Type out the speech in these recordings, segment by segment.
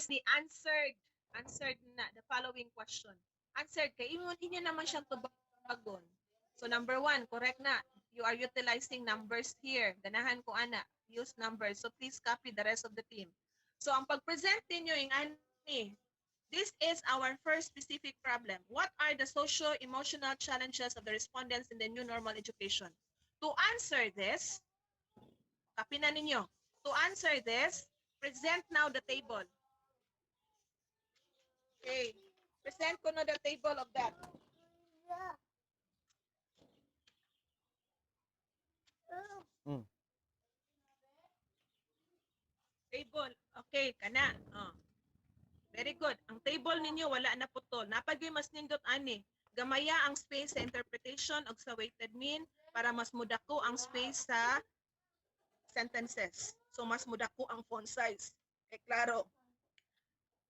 the answered na the following question. Answered kay inyo naman siyang tubagon. So number one, correct na. You are utilizing numbers here. Ganahan ko ana, use numbers. So please copy the rest of the team. So ang pag-present ninyo yung ani, this is our first specific problem. What are the socio-emotional challenges of the respondents in the new normal education? To answer this, copy na ninyo. To answer this, present now the table. Okay. Present ko na the table of that. Mm. Table. Okay, kana. Oh. Very good. Ang table ninyo wala na putol. Napagay mas nindot ani. Gamaya ang space sa interpretation og sa weighted mean para mas mudako ang space sa sentences. So mas mudako ang font size. Okay, klaro.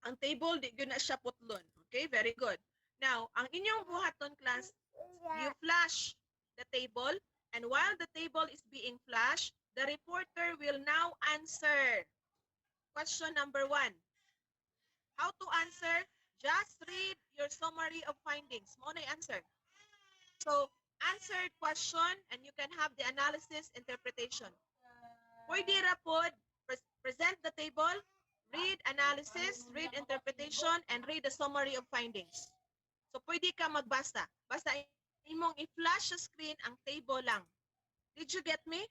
Ang table di gyud na siya putlon. Okay, very good. Now, ang inyong buhaton class, you flash the table, and while the table is being flashed, the reporter will now answer question number 1. How to answer? Just read your summary of findings. Mo na answer. So, answered question, and you can have the analysis interpretation. Pwede ra pod present the table, read analysis, read interpretation, and read the summary of findings. So, pwede ka magbasa. Basta imong i-flash sa screen ang table lang. Did you get me?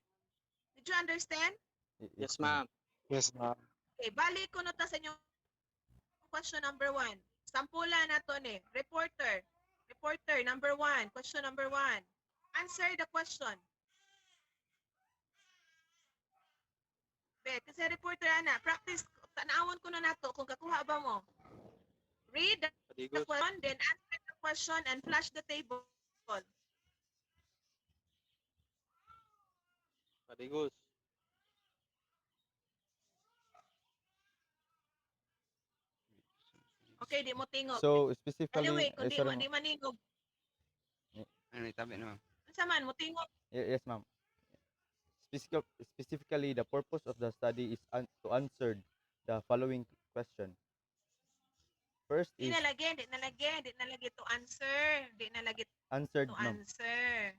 Did you understand? Yes, Yes, ma'am. Yes, ma'am. Okay, balik ko na ta sa inyong question number 1. Sampula na to ni. Reporter. Reporter, number 1. Question number 1. Answer the question. Kasi reporter, ana, practice, tanawon ko na nato kung kakuha ba mo. Read the Padigos. question, then answer the question and flash the table. Padigos. Okay, di mo tingog. So specifically, Anyway, kung di, sorry, di maningog, Ano itabi na, ma'am? sa man mo tingog. yes, ma'am. Specifically, the purpose of the study is to answer the following question. First Di is nalagi, di nalagi to answer. Di nalagi answered, to ma'am. answer.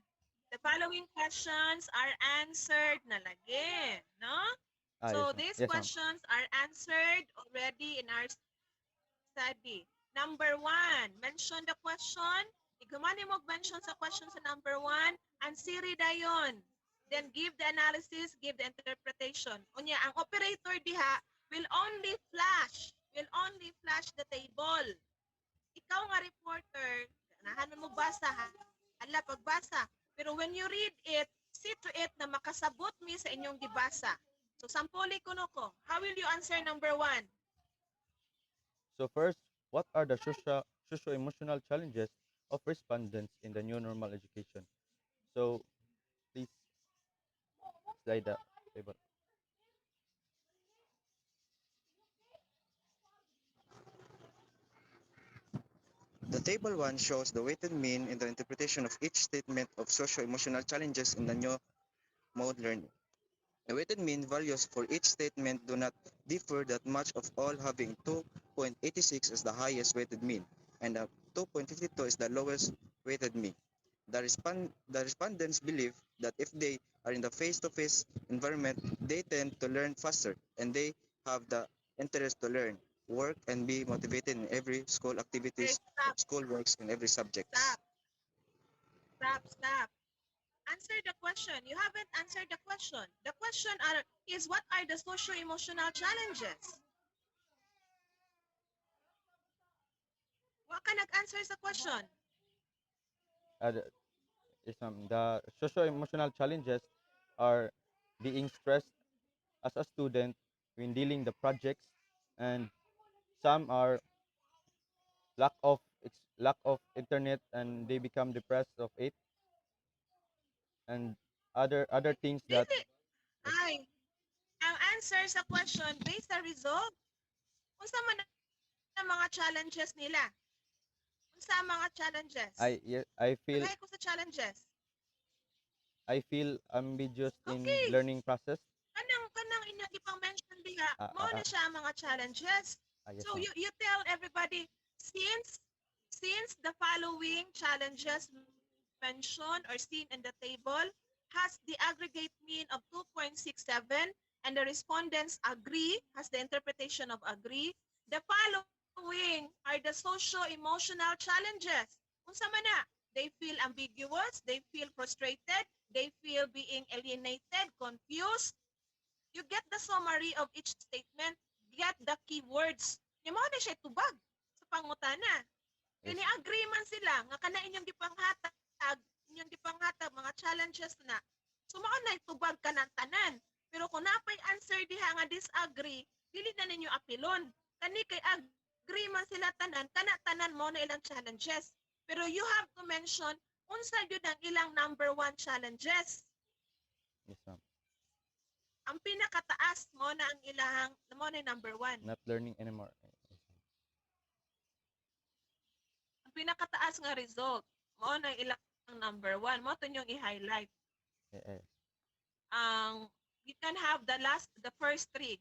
The following questions are answered nalagi, no? So Yes, ma'am. these Yes, ma'am. questions are answered already in our study. Number 1, mention the question. Igumani mo mention sa question sa number 1, ansiri dayon. Then give the analysis, give the interpretation. Unya, ang operator diha will only flash the table. Ikaw nga reporter, ganahan mo basa ha. Hala pagbasa. Pero when you read it, see to it na makasabot mi sa inyong gibasa. So sampuli kuno ko. How will you answer number 1? So first, what are the socio-emotional challenges of respondents in the new normal education? So please slide the table. The table 1 shows the weighted mean in the interpretation of each statement of socio-emotional challenges in the new mode learning. The weighted mean values for each statement do not differ that much, of all having 2.86 as the highest weighted mean and 2.52 is the lowest weighted mean. The respondents believe that if they are in the face-to-face environment, they tend to learn faster and they have the interest to learn, work, and be motivated in every school activities, Stop, school works, in every subject. stop. Answer the question. You haven't answered the question. The question is what are the socio-emotional challenges? Wa ka nag-answer sa question. Yes, ma'am. The socio-emotional challenges are being stressed as a student when dealing the projects, and some are lack of internet and they become depressed of it, and other things that Dili. Ay, ang answer sa question based sa result. Unsa man ang mga challenges nila? Unsa ang mga challenges? I feel Tagay ko sa challenges. ambiguous in Okay. learning process. Kanang inyong ipang mention diha, Uh, mao uh, na uh, siya ang mga challenges. Yes, So ma'am. you tell everybody, since the following challenges mentioned or seen in the table has the aggregate mean of 2.67 and the respondents agree, has the interpretation of agree, the following are the socio-emotional challenges. Unsa man na? They feel ambiguous, they feel frustrated, they feel being alienated, confused. You get the summary of each statement, get the keywords. Yung mga na siya tubag sa pangutana. Yes. Kini agree man sila nga kana inyong gipanghatag mga challenges na. So mao na tubag ka ng tanan. Pero kung napay answer diha nga disagree, dili na ninyo apilon. Kani kay agree man sila tanan, kana tanan mo na ilang challenges. Pero you have to mention unsa gyud ang ilang number 1 challenges. Yes, ma'am. Ang pinakataas mo na ang ilahang mo na number 1. Not learning anymore. Yes, ma'am. Ang pinakataas nga result mo na ilang number 1. Mo to yung i-highlight. Yes. You can have the first 3.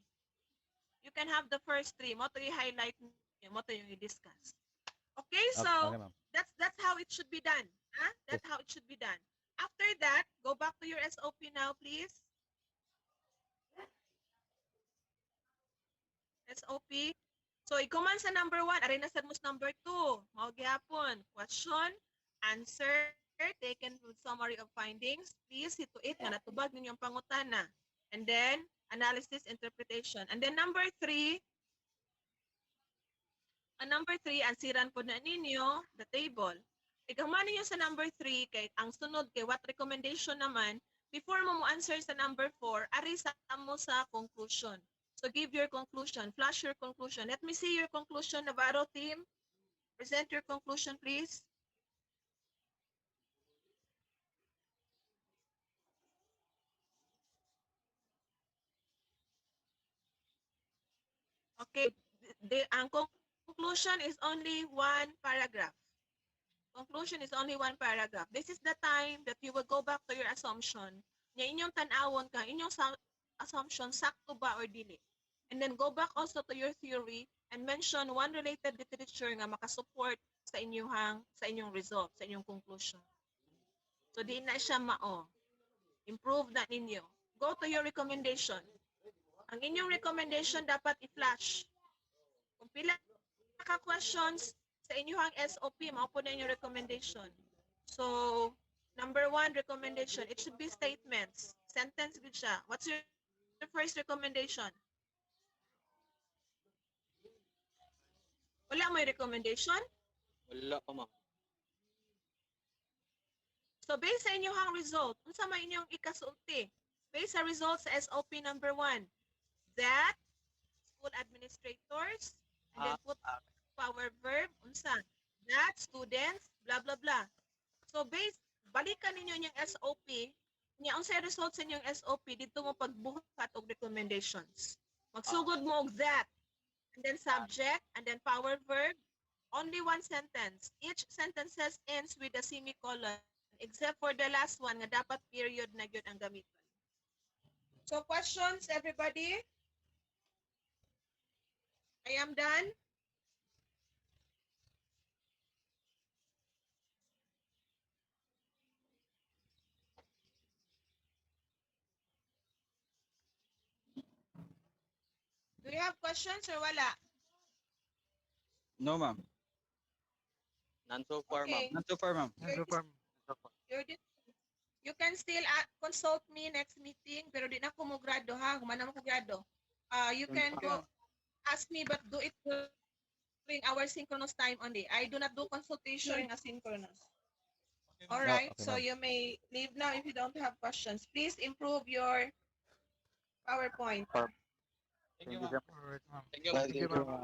You can have the first 3. Mo to i-highlight niyo, mo to yung i-discuss. Okay, so Okay, ma'am. that's how it should be done. Huh? That's how it should be done. After that, go back to your SOP now, please. SOP. So, ikuman sa number 1, aray na sa mas number 2. Mao gyapon, question, answer, taken with summary of findings. Please, hit to it nga natubag ninyong pangutana. And then, analysis, interpretation. And then number 3, ansiran po na ninyo, the table. Ikaman ninyo sa number 3, kay ang sunod kay what recommendation naman, before mo answer sa number 4, ari sa mo sa conclusion. So give your conclusion, flash your conclusion. Let me see your conclusion, Navarro team. Present your conclusion, please. Okay, ang conclusion is only one paragraph. Conclusion is only one paragraph. This is the time that you will go back to your assumption. Nya inyong tanawon ka, inyong assumption, sakto ba or dili. And then go back also to your theory and mention one related literature nga makasupport sa inyong result, sa inyong conclusion. So di na siya mao. Improve na ninyo. Go to your recommendation. Ang inyong recommendation dapat i-flash. Kung pila ka questions sa inyong SOP, mao po na inyong recommendation. So, number 1 recommendation, it should be statements. Sentence gud siya. What's your first recommendation? Wala may recommendation? Wala pa, ma'am. So, based sa inyong result, unsa may inyong ikasulti? Based sa results sa SOP number 1, that school administrators, and then put power verb, unsa? That students, blah, blah, blah. So, balikan ninyo yung SOP, niya ang sa results sa inyong SOP, dito mo pagbuhat og recommendations. Magsugod mo og that, and then subject, and then power verb, only one sentence. Each sentences ends with a semicolon, except for the last one, nga dapat period na yun ang gamiton. So, questions, everybody? I am done. Do you have questions or wala? No, ma'am. None so far, Okay. ma'am. None so far, ma'am. You can still consult me next meeting, pero di na ko mo grado ha, humana mo ko grado. You can go ask me, but do it during our synchronous time only. I do not do consultation during asynchronous. All right, okay, so ma'am. you may leave now if you don't have questions. Please improve your PowerPoint. Thank you, ma'am. Thank you, ma'am.